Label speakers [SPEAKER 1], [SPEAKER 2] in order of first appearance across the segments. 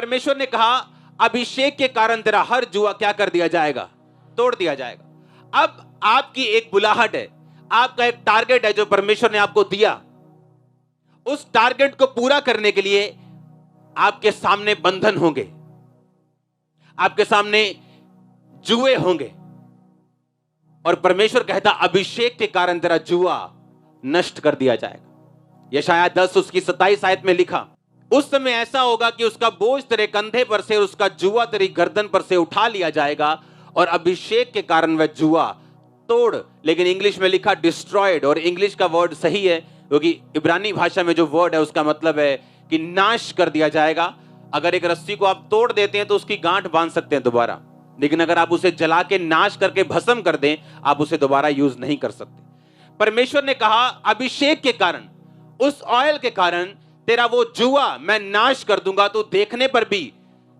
[SPEAKER 1] परमेश्वर ने कहा अभिषेक के कारण तेरा हर जुआ क्या कर दिया जाएगा, तोड़ दिया जाएगा। अब आपकी एक बुलाहट है, आपका एक टारगेट है जो परमेश्वर ने आपको दिया। उस टारगेट को पूरा करने के लिए आपके सामने बंधन होंगे, आपके सामने जुए होंगे, और परमेश्वर कहता अभिषेक के कारण तेरा जुआ नष्ट कर दिया जाएगा। यशायाह 10 उसकी 27 आयत में लिखा, उस समय ऐसा होगा कि उसका बोझ तेरे कंधे पर से और उसका जुआ तेरी गर्दन पर से उठा लिया जाएगा, और अभिषेक के कारण वह जुआ तोड़, लेकिन इंग्लिश में लिखा डिस्ट्रॉयड, और इंग्लिश का वर्ड सही है क्योंकि इब्रानी भाषा में जो वर्ड है उसका मतलब है कि नाश कर दिया जाएगा। अगर एक रस्सी को आप तोड़ देते हैं तो उसकी गांठ बांध सकते हैं दोबारा, लेकिन अगर आप उसे जला के नाश करके भस्म कर दें, आप उसे दोबारा यूज नहीं कर सकते। परमेश्वर ने कहा अभिषेक के कारण, उस ऑयल के कारण तेरा वो जुआ मैं नाश कर दूंगा। तू देखने पर भी,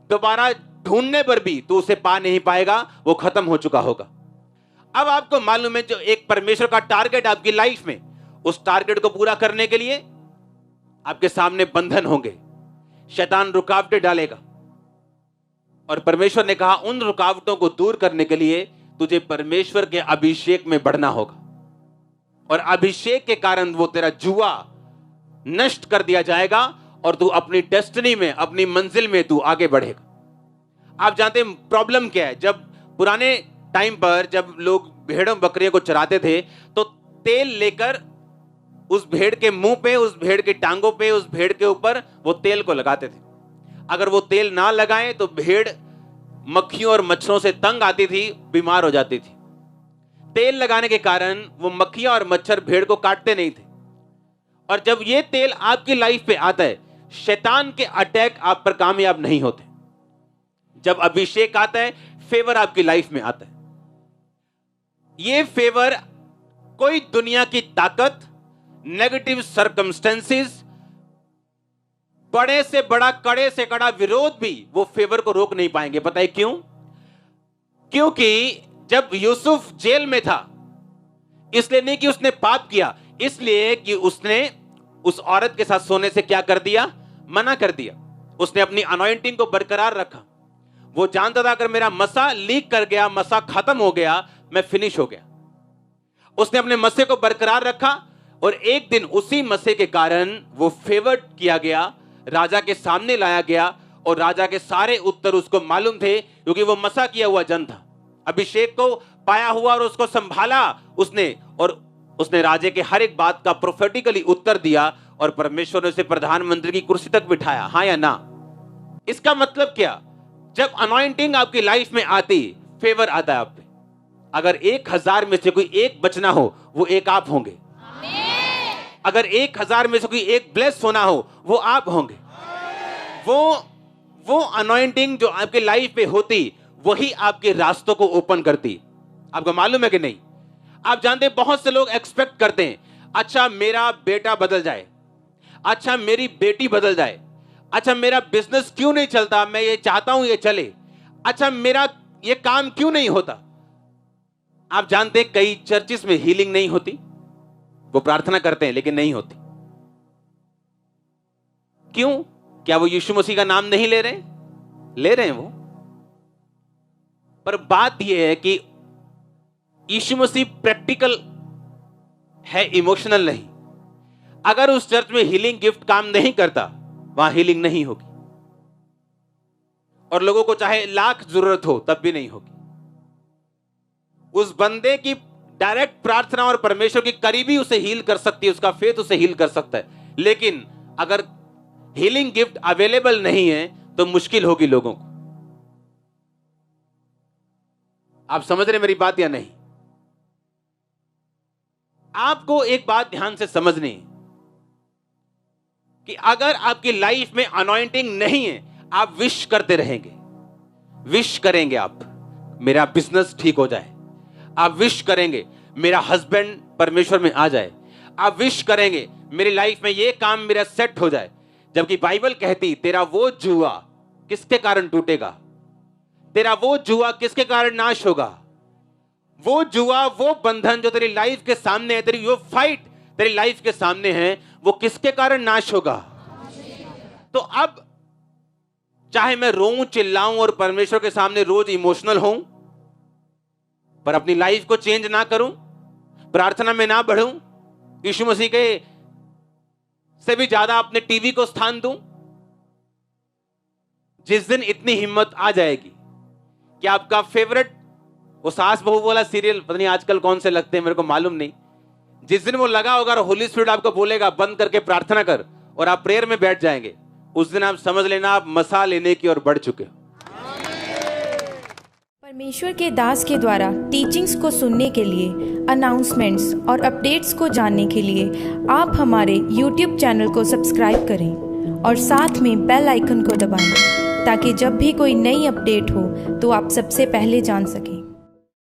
[SPEAKER 1] दोबारा ढूंढने पर भी तू उसे पा नहीं पाएगा, वो खत्म हो चुका होगा। अब आपको मालूम है जो एक परमेश्वर का टारगेट आपकी लाइफ में, उस टारगेट को पूरा करने के लिए आपके सामने बंधन होंगे, शैतान रुकावटें डालेगा, और परमेश्वर ने कहा उन रुकावटों को दूर करने के लिए तुझे परमेश्वर के अभिषेक में बढ़ना होगा, और अभिषेक के कारण वो तेरा जुआ नष्ट कर दिया जाएगा और तू अपनी डेस्टिनी में, अपनी मंजिल में तू आगे बढ़ेगा। आप जानते हैं प्रॉब्लम क्या है? जब पुराने टाइम पर जब लोग भेड़ों बकरियों को चराते थे तो तेल लेकर उस भेड़ के मुंह पे, उस भेड़ के टांगों पे, उस भेड़ के ऊपर वो तेल को लगाते थे। अगर वो तेल ना लगाएं तो भेड़ मक्खियों और मच्छरों से तंग आती थी, बीमार हो जाती थी। तेल लगाने के कारण वो मक्खियां और मच्छर भेड़ को काटते नहीं थे। और जब ये तेल आपकी लाइफ पे आता है, शैतान के अटैक आप पर कामयाब नहीं होते। जब अभिषेक आता है, फेवर आपकी लाइफ में आता है। ये फेवर कोई दुनिया की ताकत, नेगेटिव सर्कमस्टेंसेस, बड़े से बड़ा, कड़े से कड़ा विरोध भी वो फेवर को रोक नहीं पाएंगे। पता है क्यों? क्योंकि जब यूसुफ जेल में था, इसलिए नहीं कि उसने पाप किया, इसलिए कि उसने उस औरत के साथ सोने से क्या कर दिया? मना कर दिया। उसने अपनी अनॉइंटिंग को बरकरार रखा। वो जानता था अगर मेरा मसा लीक कर गया, मसा खत्म हो गया, मैं फिनिश हो गया। उसने अपने मसे को बरकरार रखा, और एक दिन उसी मसे के कारण वो फेवर्ड किया गया, राजा के सामने लाया गया, और राजा के सारे उत्तर उसको मालूम थे क्योंकि वो मसा किया हुआ जन था। अभिषेक को पाया हुआ और उसको संभाला उसने, और उसने राजे के हर एक बात का प्रोफेटिकली उत्तर दिया, और परमेश्वर ने उसे प्रधानमंत्री की कुर्सी तक बिठाया। हाँ या ना? इसका मतलब क्या? जब अनॉइंटिंग आपकी लाइफ में आती, फेवर आता है आप पे। अगर 1000 में से कोई एक बचना हो, वो एक आप होंगे। अगर 1000 में से कोई एक ब्लेस होना हो, वो आप होंगे। वो अनॉइंटिंग जो आपके लाइफ पे होती, वही आपके रास्तों को ओपन करती। आपको मालूम है कि नहीं? आप जानते हैं बहुत से लोग एक्सपेक्ट करते हैं, अच्छा मेरा बेटा बदल जाए, अच्छा मेरी बेटी बदल जाए, अच्छा मेरा बिजनेस क्यों नहीं चलता, मैं ये चाहता हूं ये चले, अच्छा मेरा ये काम क्यों नहीं होता। आप जानते हैं कई चर्चिस में हीलिंग नहीं होती। वो प्रार्थना करते हैं लेकिन नहीं होती। क्यों? क्या वो यीशु मसीह का नाम नहीं ले रहे? ले रहे हैं वो। पर बात यह है कि यीशु मसीह प्रैक्टिकल है, इमोशनल नहीं। अगर उस चर्च में हीलिंग गिफ्ट काम नहीं करता, वहां हीलिंग नहीं होगी, और लोगों को चाहे लाख जरूरत हो तब भी नहीं होगी। उस बंदे की डायरेक्ट प्रार्थना और परमेश्वर की करीबी उसे हील कर सकती है, उसका फेथ उसे हील कर सकता है। लेकिन अगर हीलिंग गिफ्ट अवेलेबल नहीं है तो मुश्किल होगी लोगों को। आप समझ रहे मेरी बात या नहीं? आपको एक बात ध्यान से समझनी कि अगर आपकी लाइफ में अनॉइंटिंग नहीं है, आप विश करते रहेंगे, विश करेंगे आप मेरा बिजनेस ठीक हो जाए, आप विश करेंगे मेरा हस्बैंड परमेश्वर में आ जाए, आप विश करेंगे मेरी लाइफ में ये काम मेरा सेट हो जाए। जबकि बाइबल कहती तेरा वो जुआ किसके कारण टूटेगा, तेरा वो जुआ किसके कारण नाश होगा, वो जुआ, वो बंधन जो तेरी लाइफ के सामने है, तेरी वो फाइट तेरी लाइफ के सामने है, वो किसके कारण नाश होगा। तो अब चाहे मैं रोऊं, चिल्लाऊं और परमेश्वर के सामने रोज इमोशनल हूं, पर अपनी लाइफ को चेंज ना करूं, प्रार्थना में ना बढ़ूं, यीशु मसीह के से भी ज्यादा अपने टीवी को स्थान दूं, जिस दिन इतनी हिम्मत आ जाएगी कि आपका फेवरेट वो सास बहू वाला सीरियल, पता नहीं आजकल कौन से लगते हैं मेरे को मालूम नहीं, जिस दिन वो लगा होगा और होली स्पिरिट आपको बोलेगा बंद करके प्रार्थना कर, और आप प्रेयर में बैठ जाएंगे, उस दिन आप समझ लेना आप मसा लेने की ओर बढ़ चुके हो।
[SPEAKER 2] परमेश्वर के दास के द्वारा टीचिंग्स को सुनने के लिए, अनाउंसमेंट्स और अपडेट्स को जानने के लिए आप हमारे YouTube चैनल को सब्सक्राइब करें और साथ में बेल आइकन को दबाएं, ताकि जब भी कोई नई अपडेट हो तो आप सबसे पहले जान सकें।